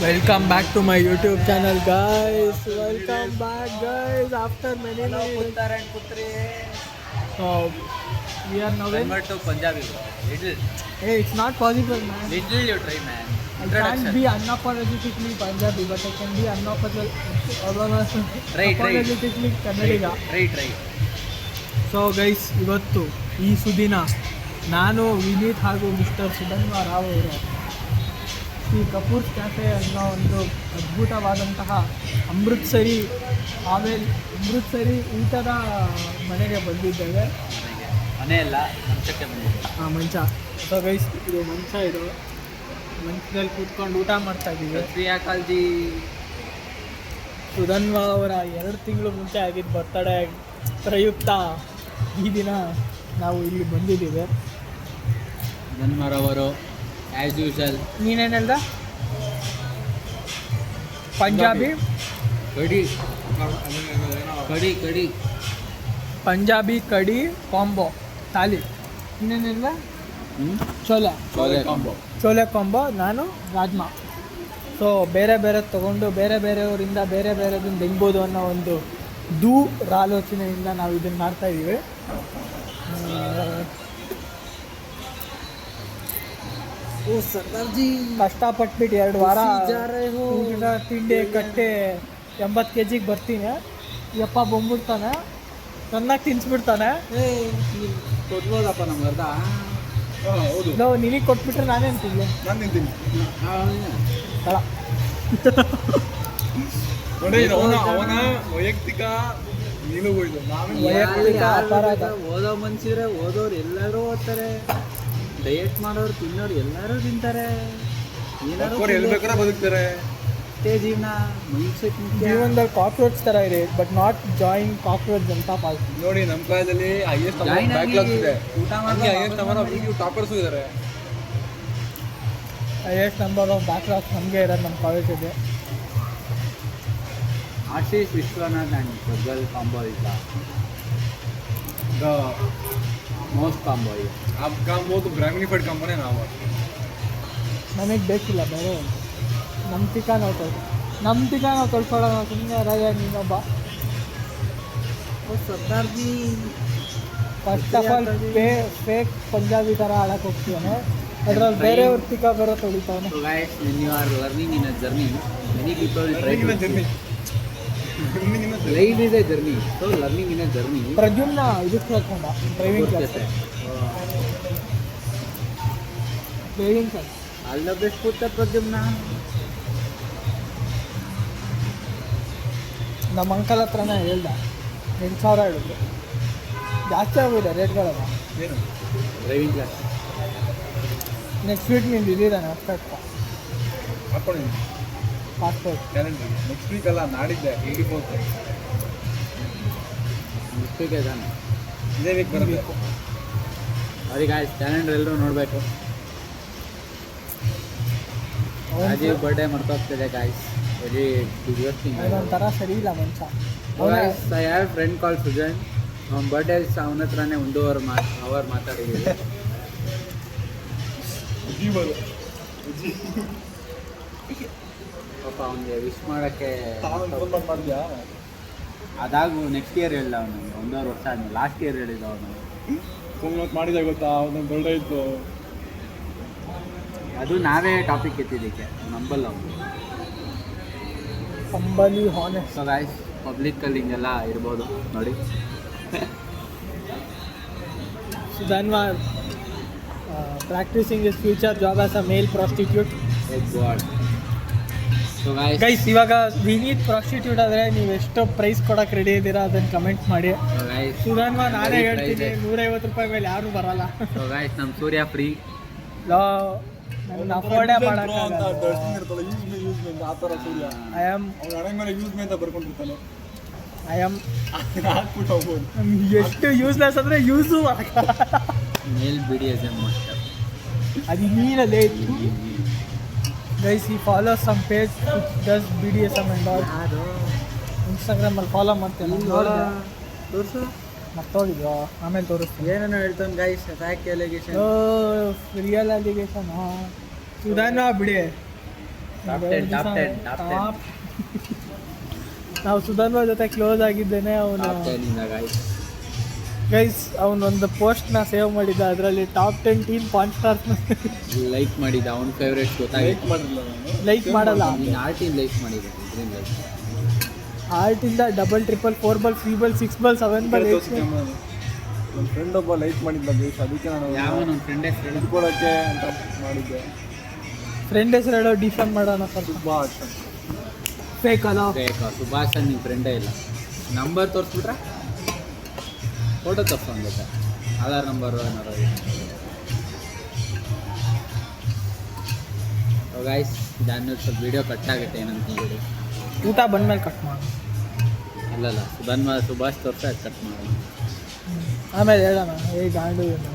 Welcome back to my YouTube channel, guys. Welcome back, guys. After many Hello, days. Puttar and Putri. So we are now in. Convert to Punjabi, bro. Little. Hey, it's not possible, man. Little you try, man. I can't be unapologetically Punjabi, but I can be unapologetically Kannadiga. Try. So guys, ಇವತ್ತು ಈ ಸುದಿನ ನಾನು ವಿನೀತ್ ಹಾಗೂ mister Sudhanva Rao ಅವರು ಈ ಕಪೂರ್ಸ್ cafe ಅನ್ನೋ ಒಂದು ಅದ್ಭುತವಾದಂತಹ ಅಮೃತ್ಸರಿ ಊಟದ ಮನೆಗೆ ಬಂದಿದ್ದೇವೆ. ಮನೆಯಲ್ಲ, ಮಂಚಕ್ಕೆ ಬಂದಿದೆ. ಮಂಚ. ಸೊ ಗೈಸ್, ಇದು ಮಂಚ. ಇದು ಮಂಚದಲ್ಲಿ ಕೂತ್ಕೊಂಡು ಊಟ ಮಾಡ್ತಾ ಇದ್ದೀವಿ. ಪ್ರಿಯಾಕಾಲ್ಜಿ ಸುಧನ್ವ ಅವರ 2 ತಿಂಗಳು ಮುಂಚೆ ಆಗಿದ್ದು ಬರ್ತಡೇ ಪ್ರಯುಕ್ತ ಈ ದಿನ ನಾವು ಇಲ್ಲಿ ಬಂದಿದ್ದೀವಿ. ಜನ್ಮರವರು ಆ್ಯಸ್ ಯೂಶಲ್. ನೀನೇನು ಹೇಳ್ದ? ಪಂಜಾಬಿ ಕಡಿ ಪಂಜಾಬಿ ಕಡಿ ಕಾಂಬೋ ಥಾಲಿ. ನೀನೇನು ಹೇಳ್ದ? ಚೋಲೆ ಕಾಂಬೋ. ನಾನು ರಾಜ್ಮಾ. ಸೊ ಬೇರೆ ತೊಗೊಂಡು ಬೇರೆಯವರಿಂದ ಬೇರೆದನ್ನು ತೆಗ್ಬೋದು ಅನ್ನೋ ಒಂದು ಆಲೋಚನೆಯಿಂದ ನಾವು ಇದನ್ನು ಮಾಡ್ತಾಯಿದ್ದೀವಿ. ಸರ್ದಾರ್ಜಿ ಕಷ್ಟಪಟ್ಬಿಟ್ಟು 2 ವಾರ ಊಟ ತಿಂಡಿ ಕಟ್ಟೆ 80 kg ಬರ್ತೀನಿ. ಯಪ್ಪ ಬಂದ್ಬಿಡ್ತಾನೆ, ಚೆನ್ನಾಗಿ ತಿನ್ಸ್ಬಿಡ್ತಾನೆ. ಕೊಡ್ಬೋದಪ್ಪ ನಮ್ಗೆ ಅರ್ಧ. ನಾವು ನಿನಗೆ ಕೊಟ್ಬಿಟ್ರೆ ನಾನೇನು ತಿನ್ಲಿ? ನಾನು ತಿಂತೀನಿ. ಅವನ ವೈಯಕ್ತಿಕ ನಿಲುವು ಇದು. ವೈಯಕ್ತಿಕ ಅಪರಾಧ. ಓದೋ ಮನ್ಸಿದ್ರೆ ಓದೋರು ಎಲ್ಲರೂ ಓದ್ತಾರೆ, ಡಯಟ್ ಮಾಡೋರು ತಿನ್ನೋರು ಎಲ್ಲರೂ ತಿಂತಾರೆ, ಎಲ್ಲಿ ಬೇಕಾದ್ರೆ ಬದುಕ್ತಾರೆ. ಅಷ್ಟೇ ಜೀವನ. ಮೈಂಡ್ಸೆಟ್ ಮುಖ್ಯ. ಜೀವನದಲ್ಲಿ ಕಾಕ್ರೋಚ್ ಥರ ಇದೆ, but not join cockroach Janata party. ನೋಡಿ, ನಮ್ಮ ಕಾಲೇಜಲ್ಲಿ ಹೈಯೆಸ್ಟ್ ಬ್ಯಾಕ್ಲಾಗ್ಸ್ ಇದೆ. ಊಟ ಹೈಯೆಸ್ಟ್ ನಂಬರ್ ಆಫ್ ಟಾಪರ್ಸು ಇದ್ದಾರೆ. ಹೈಯೆಸ್ಟ್ ನಂಬರ್ ಆಫ್ ಬ್ಯಾಕ್ಲಾಗ್ಸ್ ನಮಗೆ ಇರೋದು ನಮ್ಮ ಕಾಲೇಜಿಗೆ. ಆಶೀಶ್ ವಿಶ್ವನಾಥ್ ಆ್ಯಂಡ್ ಪ್ರಜ್ವಲ್ ಕಾಂಬೋ ಇಲ್ಲ, ದ ಮೋಸ್ಟ್ ಕಾಂಬೋ ಇದೆ. आप ಕಾಂಬೋ ಗ್ರಾಮಿನಿಫೈಡ್ ಕಾಂಬೋನೇ ನಾವು. ನನಗೆ ಬೇಕಿಲ್ಲ ಬೇರೆ. ನಮ್ಮ ತಿಕ್ಕ ನಾವು ತೊಳ್ಕೊಳ್ಳೋಣ. ಸುಮ್ಮನೆ ರಾಜ ನೀನೊಬ್ಬ. Sardarji first of all fake Punjabi ಥರ ಆಡಕ್ಕೆ ಹೋಗ್ತೀವನು, ಅದ್ರಲ್ಲಿ ಬೇರೆಯವ್ರ ತಿಕ್ಕ ಬೇರೆ ತೊಳಿತಾವನು. So guys, when you are learning in a journey, many people try to journey life is a journey. So learning in a journey. Pradyumna ಇದಕ್ಕೆ ಕೇಳ್ಕೊಂಡ driving class. All the best Putta Pradyumna. ನಮ್ಮ uncle ಹತ್ರನೇ ಹೇಳ್ದ, 8,000 ಹೇಳಿದ್ರು. ಜಾಸ್ತಿ ಆಗಿದೆ ರೇಟ್ಗಳೆಲ್ಲ. ಏನು driving class next week ನೀನು ಇದ್ದೀರಾನೆ ಅಷ್ಟಕ್ಕ ಹಾಕೊಂಡಿದ್ದೀನಿ ಪಾಸ್ಪೋರ್ಟ್. ಕ್ಯಾಲೆಂಡರ್. ನೆಕ್ಸ್ಟ್ ವೀಕ್ ಅಲ್ಲ, ನಾಡಿದ್ದೆ 84th. ಮಿಸ್ಟೇಕ್ ಇದಾನೆ. ಇದೇ ವೀಕ್ ಬರಬೇಕು. ಅವ್ರಿಗೆ ಗಾಯ್ಸ್ ಕ್ಯಾಲೆಂಡರ್ ಎಲ್ಲರೂ ನೋಡಬೇಕು. ರಾಜೀವ್ ಬರ್ಡೇ ಮಾಡ್ಕೋಗ್ತಿದೆ ಗಾಯ್ಸ್. Very disgusting. ಅದೊಂಥರ ಸರಿ ಇಲ್ಲ ಮನುಷ್ಯ. I have friend call Sujan. ಅವ್ನ ಬರ್ಡೇ ಅವನ ಹತ್ರನೇ 1 ಅವರ್ ಮಾತಾಡಿದ್ದೀವಿ. ಪಾಪ ಅವನಿಗೆ ವಿಶ್ ಮಾಡೋಕ್ಕೆ ಮಾಡಿದ್ಯಾ? ಅದಾಗು ನೆಕ್ಸ್ಟ್ ಇಯರ್ ಹೇಳಿದ ಅವನು. 1.5 ವರ್ಷ ಆದ್ಮೇಲೆ ಲಾಸ್ಟ್ ಇಯರ್ ಹೇಳಿದ ಅವನು. ಸುಮ್ಮನೆ ಮಾಡಿದೆ ಗೊತ್ತಾ, ಅವನೊಂದು ಬರ್ಡೇ ಇತ್ತು. ಅದು ನಾವೇ ಟಾಪಿಕ್ ಎತ್ತಿದ್ದಕ್ಕೆ ನಂಬಲ್ಲ ಅವನು. Humbly honest. ಸೊ ಗಾಯ್ಸ್, ಪಬ್ಲಿಕ್ಕಲ್ಲಿ ಹಿಂಗೆಲ್ಲ ಇರ್ಬೋದು ನೋಡಿ. Sudhanva practising is future job as a male prostitute. So guys, ಇವಾಗ ವಿನೀತ್ ಪ್ರಾಸ್ಟಿಟ್ಯೂಟ್ ಆದರೆ ನೀವು ಎಷ್ಟು ಪ್ರೈಸ್ ಕೊಡೋಕೆ ರೆಡಿ ಇದ್ದೀರಾ ಅದನ್ನು ಕಮೆಂಟ್ ಮಾಡಿ. ಸುಧನ್ವ ನಾನೇ ಹೇಳ್ತೀನಿ, 150 ರೂಪಾಯಿ ಮೇಲೆ ಯಾರೂ ಬರಲ್ಲ. ಸೊ ಗಾಯ್ಸ್, ನಮ್ಮ ಸೂರ್ಯ ಫ್ರೀ. ನನ್ನ ಅಫೋರ್ಡೇ ಮಾಡೋಕ್ಕಾಗಲ್ಲ. ಆ ಥರ ಸೂರ್ಯ ಐ ಆಮ್ ಹಣೆ ಮೇಲೆ ಯೂಸ್ ಮೇ ಅಂತ ಬರ್ಕೊಂಡಿರ್ತಾನೆ. ಹಾಕ್ಬಿಟ್ಟು ಹೋಗ್ಬೋದು. ಎಷ್ಟು ಯೂಸ್ಲೆಸ್ ಅಂದರೆ ಯೂಸು ಮೇಲ್ BDSM ಮಾಸ್ಟರ್. ಅದು ನೀನಲ್ಲೇ. ಗೈಸ್, ಈ follow some page does BDSM and all. ಇನ್ಸ್ಟಾಗ್ರಾಮಲ್ಲಿ ಫಾಲೋ ಮಾಡ್ತೇನೆ. ತೋರಿಸು. ಮತ್ತೆ ಹೋಗಿದ್ವಾ? ಆಮೇಲೆ ತೋರಿಸ್ತೀನಿ. ಏನೇನೋ ಹೇಳ್ತಾನೆ guys. Fact allegation. Real allegation. Sudhana ಬಿಡಿ. Top 10, top 10, top 10. ನಾವು ಸುಧನ್ವ ಜೊತೆ ಕ್ಲೋಸ್ ಆಗಿದ್ದೇನೆ. ಅವನು Top 10 ಇಂದ guys. ಗೈಸ್ ಅವನೊಂದು ಪೋಸ್ಟ್ನ ಸೇವ್ ಮಾಡಿದ್ದ, ಅದರಲ್ಲಿ top 10 team PAN stars like ಮಾಡಿದ್ದ ಅವನ ಫೇವ್ರೇಟ್ ಗೊತ್ತಾಗಿತ್ತು. ಲೈಕ್ ಮಾಡಿಲ್ಲ ನಾನು. ಲೈಕ್ ಮಾಡಲ್ಲ. ನೀನು ಆರ್ಟಿನ್ ಲೈಕ್ ಮಾಡಿದ್ದೆ ಇದರಿಂದ. ಆರ್ಟಿಂದ double triple 4 ball 3 ball 6 ball 7 ball 8 ball. ನನ್ನ ಫ್ರೆಂಡ್ ಒಬ್ಬ ಲೈಕ್ ಮಾಡಿದ್ದ ಗೈಸ್, ಅದಕ್ಕೆ ನಾನು ಯಾವ ನನ್ನ ಫ್ರೆಂಡ್ ಹೆಸರು ಇಟ್ಕೊಳ್ಳೋಕ್ಕೆ ಅಂತ ಮಾಡಿದ್ದೆ. ಫ್ರೆಂಡ್ ಹೆಸರು ಹೇಳೋ ಡಿಫೆಂಡ್ ಮಾಡೋಣ ಸ್ವಲ್ಪ. ಸುಭಾಷ್ ಫೇಕ್ ಅಲ್ಲ. ಬೇಕಾ ಸುಭಾಷ್ ನಿಮ್ಮ ಫ್ರೆಂಡೇ ಇಲ್ಲ. ನಂಬರ್ ತೋರಿಸ್ಬಿಟ್ರೆ ಫೋಟೋ ತರ್ಸ್ಕೊಂಡ್ಬೇಕಾ ಆಧಾರ್ ನಂಬರು ಏನಾರು. ಗಾಯ್ಸ್ ಇದಾದ್ಮೇಲೆ ಸ್ವಲ್ಪ ವೀಡಿಯೋ ಕಟ್ ಆಗುತ್ತೆ ಏನಂತ ಹೇಳಿ. ಊಟ ಬಂದ್ಮೇಲೆ ಕಟ್ ಮಾಡೋಣ. ಅಲ್ಲಲ್ಲ ಸುಭಾಷ್ ತೋರಿಸ ಕಟ್ ಮಾಡೋಣ. ಆಮೇಲೆ ಹೇಳೋಣ ಗಾಂಡು ಏನು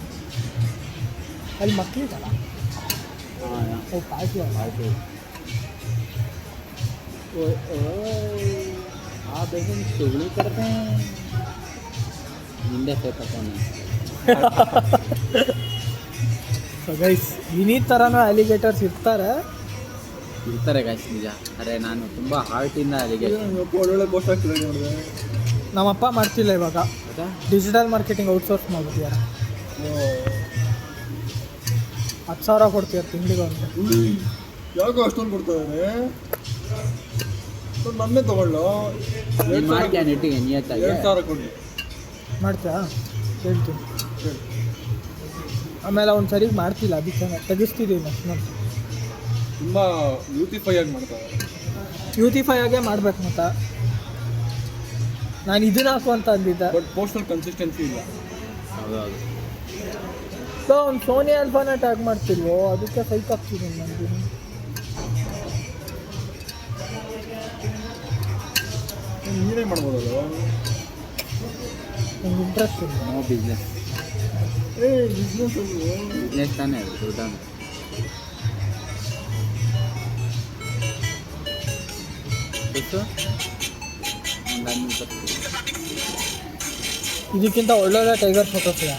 ಅಲ್ಲಿ ಮಕ್ಕಳಿಗಲ್ಲ. ಓ ಪಾರ್ಟಿ ಅಲ್ಲ. ಆಯ್ತು. ಆ ಬೇಗನ್ ಸುಗಳಿ ಕಡ್ತೆ ಹಿಂದೆ ಸೇರ್ಕೊಂಡು ಸೊ ಗೈಸ್ ವಿನೀತ್ ಥರನೂ ಅಲಿಗೇಟರ್ಸ್ ಇರ್ತಾರೆ. ಗಾಯ್ಸ್ ನಿಜ. ಅರೆ ನಾನು ತುಂಬ ಹಾರ್ಟಿಂದ ಅಲ್ಲಿಗೆ ಒಳ್ಳೊಳ್ಳೆ ಪೋಸ್ಟ್ ಆಗ್ತಿದೆ ನೋಡಿದೆ. ನಮ್ಮಪ್ಪ ಮಾಡ್ತಿಲ್ಲ ಇವಾಗ, ಡಿಜಿಟಲ್ ಮಾರ್ಕೆಟಿಂಗ್ ಔಟ್ಸೋರ್ಸ್ ಮಾಡ್ಬಿಟ್ಟಿದ್ದಾರೆ. 10,000 ಕೊಡ್ತೀಯಾರ ತಿಂಗಳಿಗೆ ಒಂದು. ಯಾಕೋ ಅಷ್ಟೊಂದು ಕೊಡ್ತಾಯಿದ್ದಾರೆ, ನನ್ನೇ ತಗೊಳ್ಳು. ಮಾಡ್ತೀಯ ನೆಟ್ಟಿಗೆ ನಿಯತ್ತಾಗಿ 2,000 ಕೊಡಿ ಮಾಡ್ತೀಯಾ ಹೇಳ್ತೀನಿ. ಆಮೇಲೆ ಅವ್ನು ಸರಿಗೆ ಮಾಡ್ತಿಲ್ಲ, ಅದಕ್ಕೆ ತೆಗಿಸ್ತಿದ್ದೀವಿ ನಾವು. ತುಂಬ ಬ್ಯೂಟಿಫೈ ಆಗಿ ಮಾಡ್ತಾರೆ. ಯೂಟಿಫೈ ಆಗೇ ಮಾಡ್ಬೇಕು ಮತ್ತೆ. ನಾನು ಇದನ್ನ ಹಾಕು ಅಂತ ಅಂದಿದ್ದೆ. ಬಟ್ ಪೋಸ್ಟಲ್ಲಿ ಕನ್ಸಿಸ್ಟೆನ್ಸಿ ಇಲ್ಲ. ಹೌದೌದು. ಸೊ ಅವ್ನು ಸೋನಿ ಆಲ್ಫಾನ ಟ್ಯಾಗ್ ಮಾಡ್ತಿಲ್ವೋ, ಅದಕ್ಕೆ ಸೈಕ್ ಆಗ್ತಿದ್ದೀನಿ ನನಗೆ. ನೀನೇ ಮಾಡ್ಬೋದಲ್ಲ. ನಂಗೆ ಇಂಟ್ರೆಸ್ಟ್ ಇಲ್ಲ. No business. ಬಿಸ್ನೆಸ್ ತಾನೇ ಅದು ದುಡ್ಡನ್ನು. ಎಷ್ಟು ಇದಕ್ಕಿಂತ ಒಳ್ಳೊಳ್ಳೆ ಟೈಗರ್ ಫೋಟೋಸ್ ಇದೆ.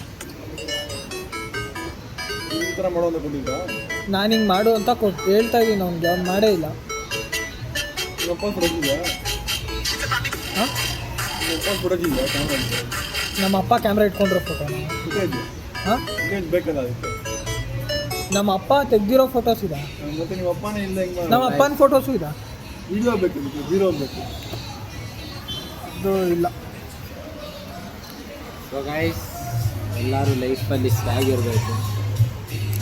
ಈ ಥರ ಮಾಡೋದು ಕೊಟ್ಟಿದ್ದ. ನಾನು ಹಿಂಗೆ ಮಾಡು ಅಂತ ಹೇಳ್ತಾ ಇದ್ದೀನಿ ಅವ್ನಿಗೆ, ಅವ್ನು ಮಾಡೇ ಇಲ್ಲ. ನಿಮ್ಮಪ್ಪ ಕೊಡೋದಿದೆಯಾ? ಹಾಂ, ನಿಮ್ಮಪ್ಪ ಕೊಡೋದಿದೆಯಾ ಕ್ಯಾಮ್ರಾ? ನಮ್ಮ ಅಪ್ಪ ಕ್ಯಾಮ್ರಾ ಇಟ್ಕೊಂಡಿರೋ ಫೋಟೋನ. ಫುಟೇಜ್ ಹಾಂ, ಫುಟೇಜ್ ಬೇಕಲ್ಲ ಅದಕ್ಕೆ. ನಮ್ಮ ಅಪ್ಪ ತೆಗ್ದಿರೋ ಫೋಟೋಸ್ ಇದೆ. ಮತ್ತೆ ನಿಮ್ಮ ಅಪ್ಪನೇ ಇಲ್ಲ ಹಿಂಗೆ ನಮ್ಮ ಅಪ್ಪನ ಫೋಟೋಸು ಇದೆ. ವಿಡಿಯೋ ಬೇಕು, ಇದಕ್ಕೆ ಜೀರೋ ಬೇಕು. ಅದು ಇಲ್ಲ. ಸೊ ಗೈಸ್ ಎಲ್ಲರೂ ಲೈಫಲ್ಲಿ ಸ್ಟ್ಯಾಗ್ ಇರಬೇಕು.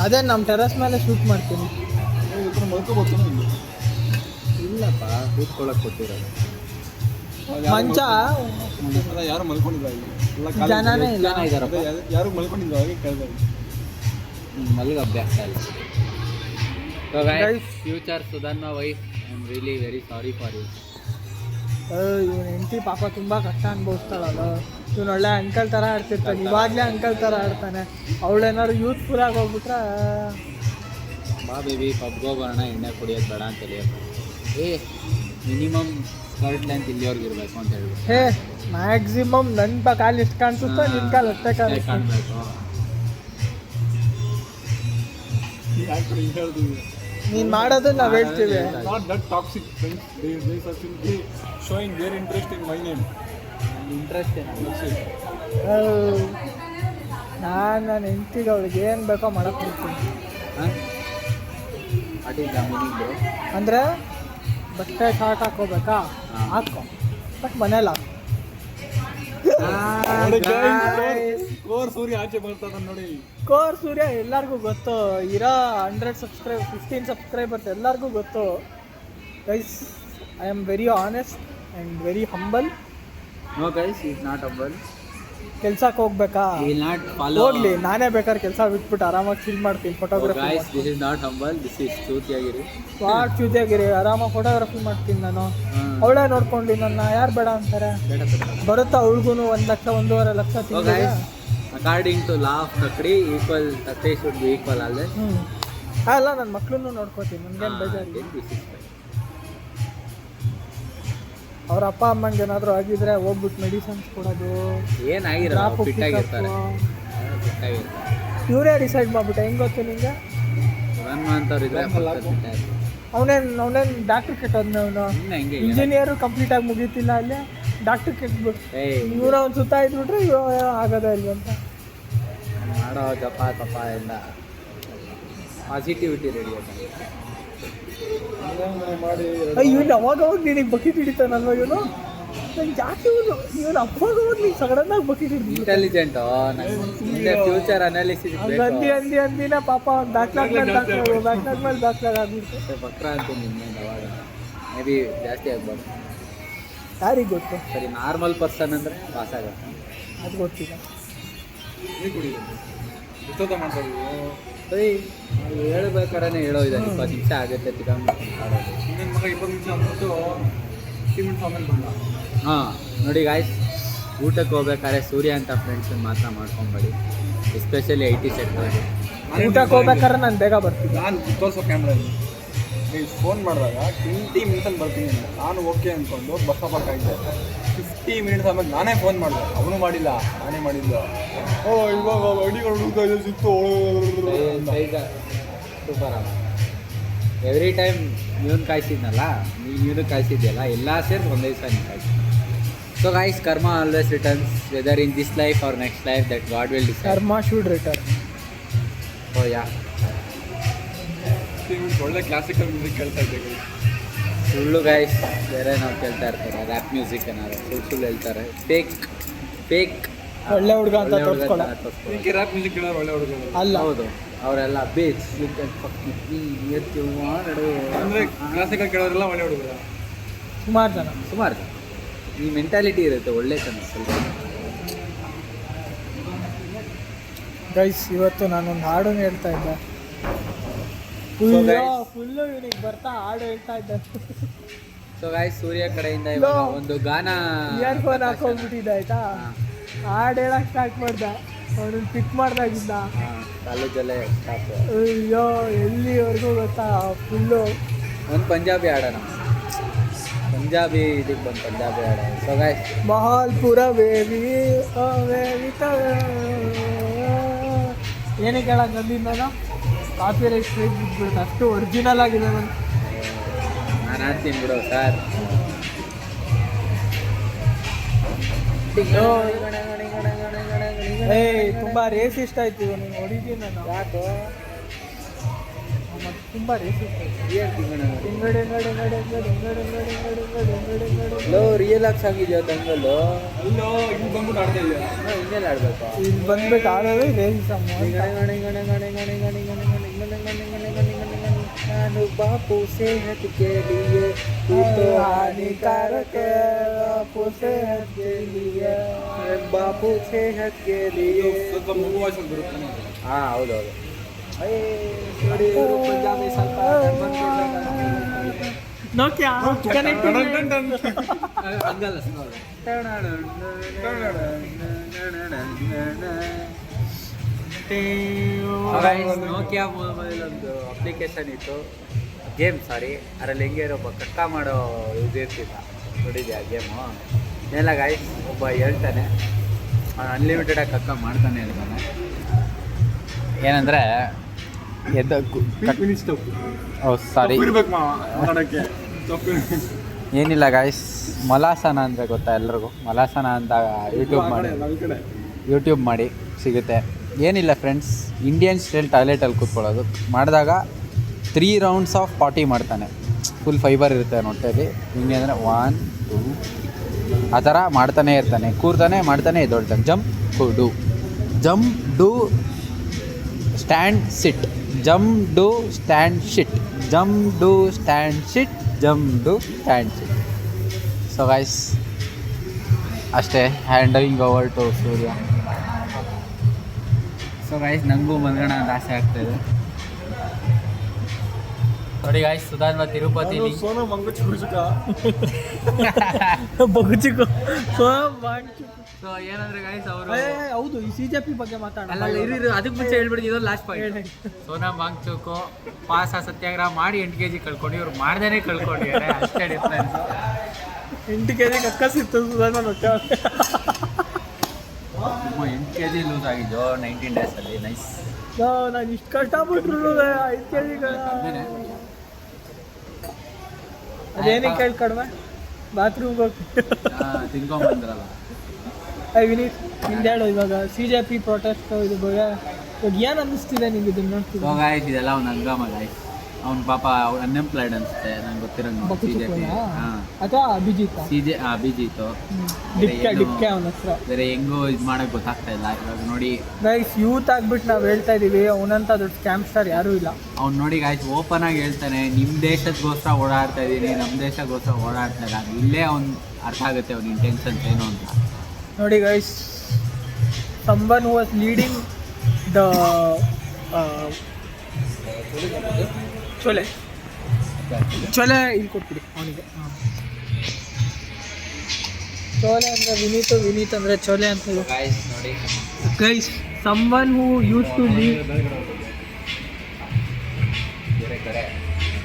ಅದೇ ನಮ್ಮ ಟೆರಸ್ ಮೇಲೆ ಶೂಟ್ ಮಾಡ್ತೀನಿ. ಈ ಥರ ಮಲ್ಕೋಬೋದು ಇಲ್ಲ. ಇಲ್ಲಪ್ಪ ಕೂತ್ಕೊಳ್ಳೋಕೆ ಕೊಟ್ಟಿರೋದು. ಮಂಚ ಅಲ್ಲ, ಯಾರು ಮಲ್ಕೊಂಡಿಲ್ಲ ಇಲ್ಲಿ ಎಲ್ಲ ಖಾಲಿ. ಜನನೇ ಇಲ್ಲ. ಜನ ಇದ್ದಾರಪ್ಪ. ಅದೇ ಯಾರು ಮಲ್ಕೊಂಡಿಲ್ಲ ಹಾಗೆ ಕೇಳಿದೆ. ಮಲ್ಗ ಅಭ್ಯಾಸ ಇಲ್ಲ. So Guys. Guys future Sudhanva wife, I am really very sorry for you. ಇವನು ಹೆಂಡತಿ ಪಾಪ ತುಂಬ ಕಷ್ಟ ಅನುಭವಿಸ್ತಾಳಲ್ಲ. ಇವನು ಒಳ್ಳೆ ಅಂಕಲ್ ಥರ ಆಡ್ತಿರ್ತಾನೆ, ಇವಾಗಲೇ ಅಂಕಲ್ ಥರ ಆಡ್ತಾನೆ. ಅವಳೇನಾದ್ರು ಯೂತ್ಫುಲ್ ಆಗಿ ಹೋಗ್ಬಿಟ್ರೆ ಬಾ ಬೇಬಿ ಪಬ್ಗೋ ಬರೋಣ, ಎಣ್ಣೆ ಕುಡಿಯೋದು ಬೇಡ ಅಂತ ಹೇಳಿಯಪ್ಪ. ಮಿನಿಮಮ್ ಸ್ಕರ್ಟ್ ಲೆಂತ್ ಇಲ್ಲಿಯವ್ರಿಗೆ ಇರಬೇಕು ಅಂತ ಹೇಳ್ಬಿಟ್ಟು. ಹೇ ಮ್ಯಾಕ್ಸಿಮಮ್ ನನ್ನ ಕಾಲು ಎಷ್ಟು ಕಾಣಿಸುತ್ತೋ ನಿನ್ನ ಕಾಲು ಅಷ್ಟೇ ಕಾಣಿಸ್ತು. ಕಾಣಬೇಕು. ಯಾಕೆ ಹಿಂಗೆ ಹೇಳ್ತೀವಿ? ನೀನು ಮಾಡೋದು ನಾವು ಹೇಳ್ತೀವಿ. Not that toxic friends. They are simply showing their interest in my name. Interest That's it. ನನ್ನ ಹೆಂಡ್ತಿಗೆ ಅವಳಿಗೆ ಏನು ಬೇಕೋ ಮಾಡಕ್ಕೆ ಬಿಡ್ತೀನಿ. What is the meaning bro? ಅಂದರೆ ಬಟ್ಟೆ ಶಾರ್ಟ್ ಹಾಕೋಬೇಕಾ, ಹಾಕೋ, ಬಟ್ ಮನೇಲಿ ಹಾಕೋ. ನೋಡಿ guys, ಕೋರ್ ಸೂರ್ಯ ಆಚೆ ಬರ್ತಾನೆ ನೋಡಿ. ಕೋರ್ ಸೂರ್ಯ ಎಲ್ಲರಿಗೂ ಗೊತ್ತು. ಇರೋ 15 ಸಬ್ಸ್ಕ್ರೈಬರ್ಸ್ ಎಲ್ಲರಿಗೂ ಗೊತ್ತು. Guys, I am very honest and very humble. No guys, is not humble. ಕೆಲ್ಸಕ್ಕೆ ಹೋಗ್ಬೇಕಾ, He will not follow. ಹೋಗ್ಲಿ, ನಾನೇ ಬೇಕಾದ್ರೆ ಕೆಲಸ ಬಿಟ್ಬಿಟ್ಟು ಆರಾಮಾಗಿ ಫೀಲ್ ಮಾಡ್ತೀನಿ. Photography guys, this is not humble, this is ಚೂತಿಯಾಗಿರಿ. ವಾಟ್ ಚ್ಯೂತಿಯಾಗಿರಿ, ಆರಾಮಾಗಿ ಫೋಟೋಗ್ರಫಿ ಮಾಡ್ತೀನಿ ನಾನು. ಅವಳೇ ನೋಡ್ಕೊಂಡು ನನ್ನ ಯಾರು ಬೇಡ ಅಂತಾರೆ. ಬರುತ್ತಾ ಅವಳಿಗೂ 1 ಲಕ್ಷ 1.5 ಲಕ್ಷ ತಿಂಗಳಿಗೆ. ಅಕಾರ್ಡಿಂಗ್ ಟು ಲಾ ಆಫ್ ಕಕ್ಡಿ ಈಕ್ವಲ್ ತತ್ತೆ ಶುಡ್ ಬಿ ಈಕ್ವಲ್ ಅಲ್ಲೇ. ಅಲ್ಲ, ನನ್ನ ಮಕ್ಕಳನ್ನು ನೋಡ್ಕೋತೀನಿ, ನನಗೇನು ಬೇಜಾರಿಲ್ಲ. ಅವ್ರ ಅಪ್ಪ ಅಮ್ಮಂಗೆ ಏನಾದರೂ ಆಗಿದ್ರೆ ಹೋಗ್ಬಿಟ್ಟು ಮೆಡಿಸಿನ್ಸ್ ಕೊಡೋದು. ಏನಾಗಿರಲ್ಲ, ಫಿಟ್ ಆಗಿರ್ತಾರೆ. ಇವರೇ ಡಿಸೈಡ್ ಮಾಡ್ಬಿಟ್ಟೆ. ಹೆಂಗೆ ಗೊತ್ತು ನಿಂಗೆ? ಅಂತವ್ರು ಇದ್ರೆ ಅವನೇನು ಡಾಕ್ಟ್ರ್ ಕೆಟ್ಟೋದ್ನ ಅವನು ಇನ್ನು ಹೆಂಗೆ ಇಂಜಿನಿಯರು ಕಂಪ್ಲೀಟಾಗಿ ಮುಗೀತಿಲ್ಲ ಅಲ್ಲಿ ಡಾಕ್ಟ್ರ್ ಕೆಟ್ಬಿಟ್ಟು ಏಯ್ ಇವನು ಅವ್ನು ಸುತ್ತ ಇದ್ಬಿಟ್ರೆ ಆಗೋದೇ ಇಲ್ವಂತ. ಮಾಡೋ ಜಪ ತಪ ಎಲ್ಲ ಪಾಸಿಟಿವಿಟಿ ರೆಡಿ ಆಗಿ ಮಾಡಿ ಇವನು ಅವಾಗ ನಿನಗೆ ಬಕೆಟ್ ಹಿಡಿತಾನಲ್ವ ಇವನು ನಂಗೆ ಜಾಸ್ತಿ ಇವನು ಅವಾಗ ನೀನು ಸಡನ್ನಾಗಿ ಬಕೆಟ್ ಹಿಡಿದು ಇಂಟೆಲಿಜೆಂಟು ಮುಂದೆ ಫ್ಯೂಚರ್ ಅನಾಲಿಸಿಸ್ ಅಂದಿನ ಪಾಪ ಅವ್ನು ಬ್ಯಾಕ್ಲಾಗ್ ಮೇಲೆ ಬ್ಯಾಕ್ಲಾಗ್ ಆಗ್ಬಿಡ್ತು. ಬಕ್ರ ಅಂತೀನಿ ನಿನ್ನೆ ಅವಾಗ ಮೇ ಬಿ ಜಾಸ್ತಿ ಆಗ್ಬಾರ್ದು. ಯಾರಿಗೆ ಗೊತ್ತು, ಸರಿ ನಾರ್ಮಲ್ ಪರ್ಸನ್ ಅಂದರೆ ಪಾಸ್ ಆಗುತ್ತೆ. ಅದು ಗೊತ್ತಿಲ್ಲ. ನೀರು ಕುಡಿಯೋದು ಎಷ್ಟೊತ್ತ ಮಾಡ್ತಾ ಇದ್ದೀವಿ. ಸರಿ ನಾವು ಹೇಳ್ಬೇಕಾದ್ರೆ ಹೇಳೋದಿದೆ 20 ನಿಮಿಷ ಆಗುತ್ತೆ ಚಿಕನ್ ಆಡೋದು. ಇನ್ನೊಂದು ಮಗ 20 ನಿಮಿಷ ಅಂದ್ಬಿಟ್ಟು 10 ಮಿನಿಟ್ಸ್ ಆಮೇಲೆ ಬಂದ. ಹಾಂ ನೋಡಿ ಗಾಯ್ಸ್, ಊಟಕ್ಕೆ ಹೋಗ್ಬೇಕಾದ್ರೆ ಸೂರ್ಯ ಅಂತ ಫ್ರೆಂಡ್ಸನ್ನು ಮಾತ್ರ ಮಾಡ್ಕೊಂಬೇಡಿ, ಎಸ್ಪೆಷಲಿ IT ಸೆಕ್ಟರ್. ಊಟಕ್ಕೆ ಹೋಗ್ಬೇಕಾದ್ರೆ ನಾನು ಬೇಗ ಬರ್ತೀನಿ. ನಾನು ತೋರಿಸೋ ಕ್ಯಾಮ್ರಲ್ಲಿ ನೀವು ಫೋನ್ ಮಾಡಿದಾಗ 20 ಮಿನಿಟಲ್ಲಿ ಬರ್ತೀನಿ ಅಂತ ನಾನು ಓಕೆ ಅಂದ್ಕೊಂಡು ಬಸ್ ಸ್ಟಾಪ್ ಕಾಯ್ದೆ. 50 ಮಿನಿಟ್ಸ್ ಆಮೇಲೆ ನಾನೇ ಫೋನ್ ಮಾಡಿದೆ, ಅವನು ಮಾಡಿಲ್ಲ ನಾನೇ ಮಾಡಿಲ್ಲ. ಓ ಇವಾಗ ಅಡಿಗಳು ಹುಡುಕ್ತಾ ಇದೆ ಸಿಕ್ತು ಸೂಪರ್. ಎವ್ರಿ ಟೈಮ್ ನೀನು ಕಾಯಿಸಿದ್ನಲ್ಲ, ನೀನು ಕಾಯಿಸಿದ್ಯಲ್ಲ, ಎಲ್ಲ ಸೇರಿ ಒಂದೇ ದಿವಸ ನೀನು ಕಾಯಿಸಿ. So guys, karma always returns whether in this life or next life, that God will decide. Karma should return. Oh yeah, 50 minutes ಒಳ್ಳೆ ಕ್ಲಾಸಿಕಲ್ ಮ್ಯೂಸಿಕ್ ಕೇಳ್ತಾ ಇದ್ದೆ. ಸುಳ್ಳು ಗೈಸ್, ಬೇರೆ ನಾವು ಕೇಳ್ತಾ ಇರ್ತಾರೆ ರ್ಯಾಪ್ ಮ್ಯೂಸಿಕ್ ಏನಾದ್ರು ಸುಳ್ಳು ಹೇಳ್ತಾರೆ. ಫೇಕ್ ಒಳ್ಳೆ ಹುಡುಗ ಅಂತ ತೋರಿಸ್ಕೊಳ್ಳೋ ಈಗ ರ್ಯಾಪ್ ಮ್ಯೂಸಿಕ್ ಕೇಳೋರು ಒಳ್ಳೆ ಹುಡುಗರು ಅಲ್ಲ. ಹೌದು, ಅವರೆಲ್ಲ ಬೀಚ್ ಅಂದರೆ ಕ್ಲಾಸಿಕಲ್ ಕೇಳೋರೆಲ್ಲ ಒಳ್ಳೆ ಹುಡುಗರು. ಸುಮಾರು ಜನ ಈ ಮೆಂಟಾಲಿಟಿ ಇರುತ್ತೆ ಒಳ್ಳೆ ಕನಸು ಸ್ವಲ್ಪ. ಗೈಸ್, ಇವತ್ತು ನಾನೊಂದು ಹಾಡನ್ನು ಹೇಳ್ತಾ ಇದ್ದೆ. ಫುಲ್ಲು ಇವನಿಗೆ ಬರ್ತಾ ಹಾಡು ಹೇಳ್ತಾ ಇದ್ದೆ. ಸೊ ಗಾಯ್ಸ್, ಸೂರ್ಯ ಕಡೆಯಿಂದ ಇವಾಗ ಒಂದು ಗಾನ ಇಯರ್ಫೋನ್ ಹಾಕೊಂಡ್ಬಿಟ್ಟಿದ್ದೆ ಆಯ್ತಾ. ಹಾಡು ಹೇಳಕ್ಕೆ ಸ್ಟಾರ್ಟ್ ಮಾಡ್ದ, ಅವನನ್ನು ಪಿಕ್ ಮಾಡ್ದಾಗಿದ್ದ. ಕಾಲೇಜಲ್ಲೇ ಸ್ಟಾಪ್. ಅಯ್ಯೋ ಎಲ್ಲಿವರೆಗೂ ಗೊತ್ತಾ, ಫುಲ್ಲು ಒಂದು ಪಂಜಾಬಿ ಹಾಡೋಣ, ಪಂಜಾಬಿ ಇದಕ್ಕೆ ಬಂದು ಪಂಜಾಬಿ ಹಾಡೋಣ. ಸೊ ಗಾಯ್ಸ್, ಮಹಾಲ್ಪುರ ವೇವಿ ಏನಕ್ಕೆ ಹೇಳಕ್ಕೆ ಬಂದಿದ್ದು ನಾನು, ಕಾಪಿ ರೈಟ್ ಸ್ಟ್ರೈಟ್ ಬಿಟ್ಬಿಡುತ್ತೆ, ಅಷ್ಟು ಒರಿಜಿನಲ್ ಆಗಿದೆ ನಾನು. ನಾನು ಆಡ್ತೀನಿ ಬಿಡು ಸರ್. ತುಂಬ ರೇಸಿಸ್ಟ್ ಆಯ್ತು ಇವನು, ಹೊಡಿತೀನಿ ನಾನು. ಯಾಕೋ ಮತ್ತು ತುಂಬ ರೇಸಿಸ್ಟ್ ಆಯ್ತು. ಲೋ ರಿಯಲ್ ಆಗಿ ಸಾಂಗಿದೆಯಾ ತಂಗಲ್ಲು? ಅಲ್ಲೋ ಇಲ್ಲಿ ಬಂದ್ಬಿಟ್ಟು ಆಡ್ತಾ ಇದೆಯಾ. ಇನ್ನೆಲ್ಲ ಆಡ್ಬೇಕು. ಇಲ್ಲಿ ಬಂದ್ಬಿಟ್ಟು ಆಡೋದು ರೇಸಿಸಮ್. ನಾನು ಬಾಪು सेहत के लिए तू तो हानिकारक है, बापू सेहत के लिए, बापू सेहत के लिए. ಸ್ವಲ್ಪ ಮಗು ವಾಯ್ಸಲ್ಲಿ ಬರುತ್ತೆ ನೋಡಿ. ಹಾಂ ಹೌದೌದು. ನೋಡಿ ಪಂಜಾಬಿ ಸ್ವಲ್ಪ ನೋಕ್ಯಾ ಹಂಗಲ್ಲ ನೋಕಿಯಾ ಮೊಬೈಲ್ ಒಂದು ಅಪ್ಲಿಕೇಶನ್ ಇತ್ತು, ಗೇಮ್ ಅದರಲ್ಲಿ ಹೆಂಗೆ ಒಬ್ಬ ಕಕ್ಕ ಮಾಡೋ ಇದು ಇರ್ತಿದ್ದ, ನೋಡಿದ್ಯಾ ಗೇಮು? ಏನೆಲ್ಲ ಗಾಯ್ಸ್, ಒಬ್ಬ ಹೇಳ್ತಾನೆ ಅವನು ಅನ್ಲಿಮಿಟೆಡಾಗಿ ಕಕ್ಕ ಮಾಡ್ತಾನೆ ಇರ್ತಾನೆ. ಏನಂದರೆ ಏನಿಲ್ಲ ಗಾಯ್ಸ್, ಮಲಾಸನ ಅಂದರೆ ಗೊತ್ತಾ ಎಲ್ರಿಗೂ? ಮಲಾಸನ ಅಂತ ಯೂಟ್ಯೂಬ್ ಮಾಡಿ ಸಿಗುತ್ತೆ. ಏನಿಲ್ಲ ಫ್ರೆಂಡ್ಸ್, ಇಂಡಿಯನ್ ಸ್ಟೈಲ್ ಟಾಯ್ಲೆಟಲ್ಲಿ ಕೂತ್ಕೊಳ್ಳೋದು. ಮಾಡಿದಾಗ 3 ರೌಂಡ್ಸ್ ಆಫ್ ಪಾಟಿ ಮಾಡ್ತಾನೆ, ಫುಲ್ ಫೈಬರ್ ಇರುತ್ತೆ ಹೊಟ್ಟೆಯಲ್ಲಿ. ಹಿಂಗೆ ಅಂದರೆ 1 2 ಆ ಥರ ಮಾಡ್ತಾನೆ ಇರ್ತಾನೆ, ಕೂರ್ತಾನೆ ಮಾಡ್ತಾನೆ ಎದ್ದೊಳ್ತಾನೆ. Jump do, jump do stand sit, jump do stand shit, jump do stand shit, jump do stand shit. So guys ಅಷ್ಟೇ, handling over to Surya. So guys, ನನಗೂ ಮಲ್ಗೋಣ ಅಂತ ಆಸೆ ಆಗ್ತಾಯಿದೆ. ನೋಡಿ ಗಾಯ್ಸ್, ಸುಧಾನ್ವ ತಿರುಪತಿ ಸೋನಾ ಮಂಗುಚುಕ ಬಗುಚಿಕು. ಸೊ ಏನಂದ್ರೆ ಗಾಯ್ಸ್, ಅವರು ಹೌದು, ಈ CJP ಬಗ್ಗೆ ಮಾತಾಡೋಣ. ಅದಕ್ಕೆ ಮುಂಚೆ ಹೇಳ್ಬಿಡ್ತೀವಿ, ಇದೊಂದು ಲಾಸ್ಟ್ ಪಾಯಿಂಟ್. ಸೋನಮ್ ವಾಂಗ್ಚುಕು ಪಾಸ ಸತ್ಯಾಗ್ರಹ ಮಾಡಿ 8 kg ಕಳ್ಕೊಂಡು, ಇವ್ರು ಮಾಡ್ದೇ ಕಳ್ಕೊಂಡಿದ್ದಾರೆ. ಅಷ್ಟೇ ಡಿಫ್ರೆನ್ಸ್. 8 kg ಕಕ್ಕಸಿತ್ತು ಸುಧಾನ ಹೊಟ್ಟೆ. 8 kg ಲೂಸ್ ಆಗಿದ್ದು 19 ಡೇಸಲ್ಲಿ. ನೈಸ್. ನಾನು ಇಷ್ಟು ಕಷ್ಟಪಟ್ಟರು 5 kg ಅದೇನಕ್ಕೆ ಹೇಳಿ ಕಡಿಮೆ ಬಾತ್ರೂಮ್ಗೆ ಹೋಗಿ ತಿನ್ಕೊಂಬಂದ್ರಲ್ಲ. ವಿನೀತ್ ನಿಂದು ಹೇಳು ಇವಾಗ CJP ಪ್ರೊಟೆಸ್ಟ್ ಇದು ಬಗ್ಗೆ ಇವಾಗ ಏನು ಅನ್ನಿಸ್ತಿದೆ ನಿಮ್ಗೆ ಇದನ್ನ ನೋಡ್ತಿದ್ದೆ? ಗಾಯ್ಸ್ ಇದೆಲ್ಲ ಅವ್ನ ಹಂಗಾಮ ಗಾಯ್ಸ್. ಅವ್ನ ಪಾಪ ಅನ್ಎಂಪ್ಲಾಯ್ಡ್ ಅನ್ಸುತ್ತೆ ನಂಗೆ ಗೊತ್ತಿರಂಗ. CJP ಅಥವಾ ಅಭಿಜಿತ್ ಅಭಿಜಿತ್ ಡಿಕ್ಕೆ ಅವನ ಹೆಸರು. ಬೇರೆ ಹೆಂಗೋ ಇದು ಮಾಡಕ್ ಗೊತ್ತಾಗ್ತಾ ಇಲ್ಲ ಇವಾಗ ನೋಡಿ ಗೈಸ್. ಯೂತ್ ಆಗ್ಬಿಟ್ಟು ನಾವು ಹೇಳ್ತಾ ಇದೀವಿ, ಅವನಂತ ದೊಡ್ಡ ಸ್ಕ್ಯಾಮ್ ಸ್ಟಾರ್ ಯಾರೂ ಇಲ್ಲ. ಅವ್ನು ನೋಡಿ ಗಾಯ್ಸ್ ಓಪನ್ ಆಗಿ ಹೇಳ್ತಾನೆ, ನಿಮ್ಮ ದೇಶಕ್ಕೋಸ್ಕರ ಓಡಾಡ್ತಾ ಇದ್ದೀನಿ, ನಮ್ಮ ದೇಶಕ್ಕೋಸ್ಕರ ಓಡಾಡ್ತಾ ಇಲ್ಲ. ಇಲ್ಲೇ ಅವ್ನು ಅರ್ಥ ಆಗುತ್ತೆ ಅವ್ನ ಇಂಟೆನ್ಷನ್ಸ್ ಏನು ಅಂತ. ನೋಡಿ guys, someone who was leading the ಚೊಲೆ ಇಲ್ಲಿ ಕೊಟ್ಬಿಡಿ ಅವನಿಗೆ. ಚೋಲೆ ಅಂದರೆ ವಿನೀತ್ ಅಂದರೆ ಚೋಲೆ ಅಂತ ಹೇಳಿ ನೋಡಿ guys. someone who used to lead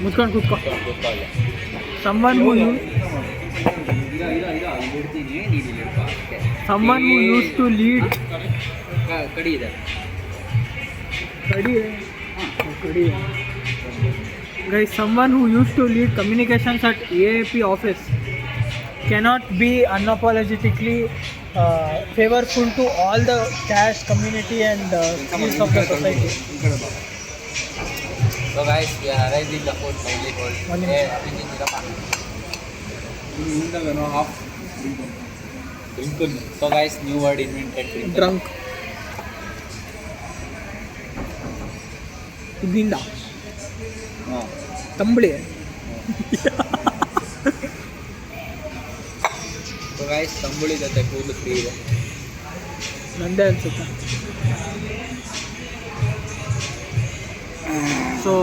ಮುಚ್ಕೊಂಡು ಕೂತ್ಕೊ. someone who used to lead ಕಡಿ ಇದೆ guys, someone who used to lead communications at AAP office cannot be unapologetically favorful to all the caste community and fields of the society. So guys, we are arriving the food finally hold. So guys, new word invented, drunk. ಇದಿಂದ ತಂಬಳಿ. So guys, ತಂಬುಳಿ ಜೊತೆ ಕೂದಲು free ಇದೆ. ನಂದೇ ಅನ್ಸುತ್ತೆ. So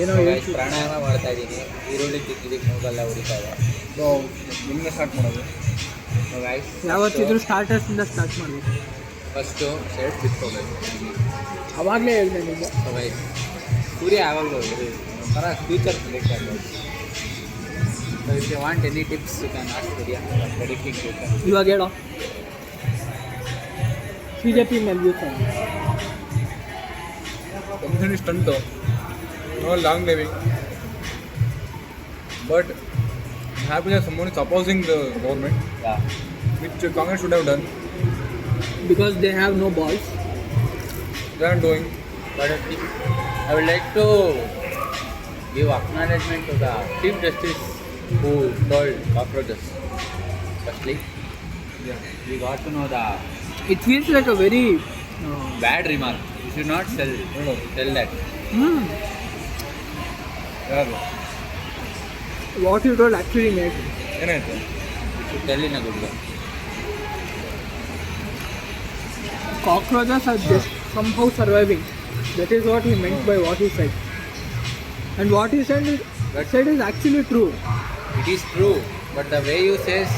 ಏನೋ ಪ್ರಾಣಾಯಾಮ ಮಾಡ್ತಾ ಇದ್ದೀನಿ. ಈರುಳ್ಳಿ ತಿಂದಿದ್ದಕ್ಕೆ ಮೂಗಲ್ಲ ಉರಿತಾ ಇದೆ. ಸೊ ನಿಮ್ಮನ್ನ ಸ್ಟಾರ್ಟ್ ಮಾಡೋದು. ಸೊ ಗೈಸ್, ಯಾವತ್ತಿದ್ರೂ ಸ್ಟಾರ್ಟರ್ಸಿಂದ ಸ್ಟಾರ್ಟ್ ಮಾಡಬೇಕು. ಫಸ್ಟು ಶರ್ಟ್ ಬಿಟ್ಕೋಬೇಕು. ಅವಾಗಲೇ ಹೇಳಿದೆ ನಿಮಗೆ. ಸೊ ಗೈಸ್, ಸೂರ್ಯ ಯಾವಾಗಲೂ ಒಂಥರ ಫ್ಯೂಚರ್ ಪ್ರೆಡಿಕ್ಟ್ ಆಗ್ಬೋದು. So if you want any tips you can ask Surya predicting future. ಇವಾಗ ಹೇಳೋ CJP ಮೇಲೆ use company stunt, no long living, but happiness someone is opposing the government, which Congress should have done. Because they have no balls. They are doing. But I would like to give acknowledgement to the Chief Justice who told cockroaches. Firstly, we got to know the. It feels like a very bad remark. You should not tell that. ಯಾರು What you told actually made. ಏನಾಯ್ತು? You should tell in a good way. Cockroaches are just somehow surviving. That is what he meant by what he said. And what he said is actually true. It is true, but the way you says,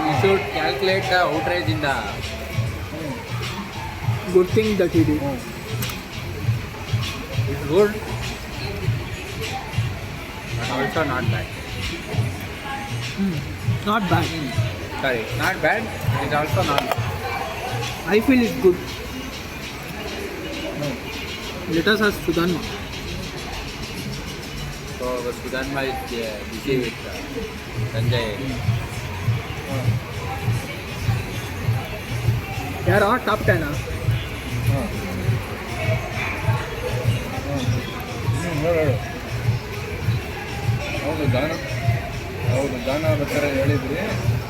you should calculate the outrage in the. Good thing that he did. It's good, but also not bad. Not bad. Sorry, not bad. It's also not bad. I feel it's good. Let us ask Sudhanma. So Sudhanma is busy with Sanjay. ಯಾರೋ top 10 ಹೇಳು. ಹೌದು ಗಾನ ಬೇಕಾದ್ರೆ ಹೇಳಿದ್ರಿ,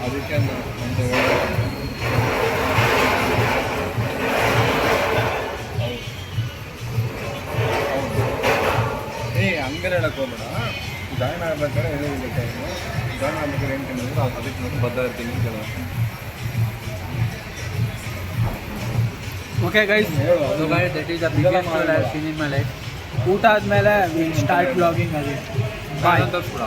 ಅದಕ್ಕೆ ಅಂತ ಹೇಳಿ. ಹಂಗೆ ಹೇಳಕ್ಕೆ ಹೋಗ್ಬೇಡ. ಗಾಯನ ಆಗ್ಬೇಕಾದ್ರೆ ಹೇಳಿರ್ಬೇಕಾದ್ರೆ ಗಾನ ಆಗ್ಬೇಕಾದ್ರೆ ಏನು ತಿಂದಿದ್ರು ಅದಕ್ಕೆ ನಾನು ಬದ್ಧ ಇರ್ತೀನಿ ಕೆಲವು. Okay guys, So guys, that is the biggest show I have seen in my life. ಊಟ ಆದಮೇಲೆ ವಿಲ್ ಸ್ಟಾರ್ಟ್ ಬ್ಲಾಗಿಂಗ್. ಅದು ಬಾಯ್. ಕೂಡ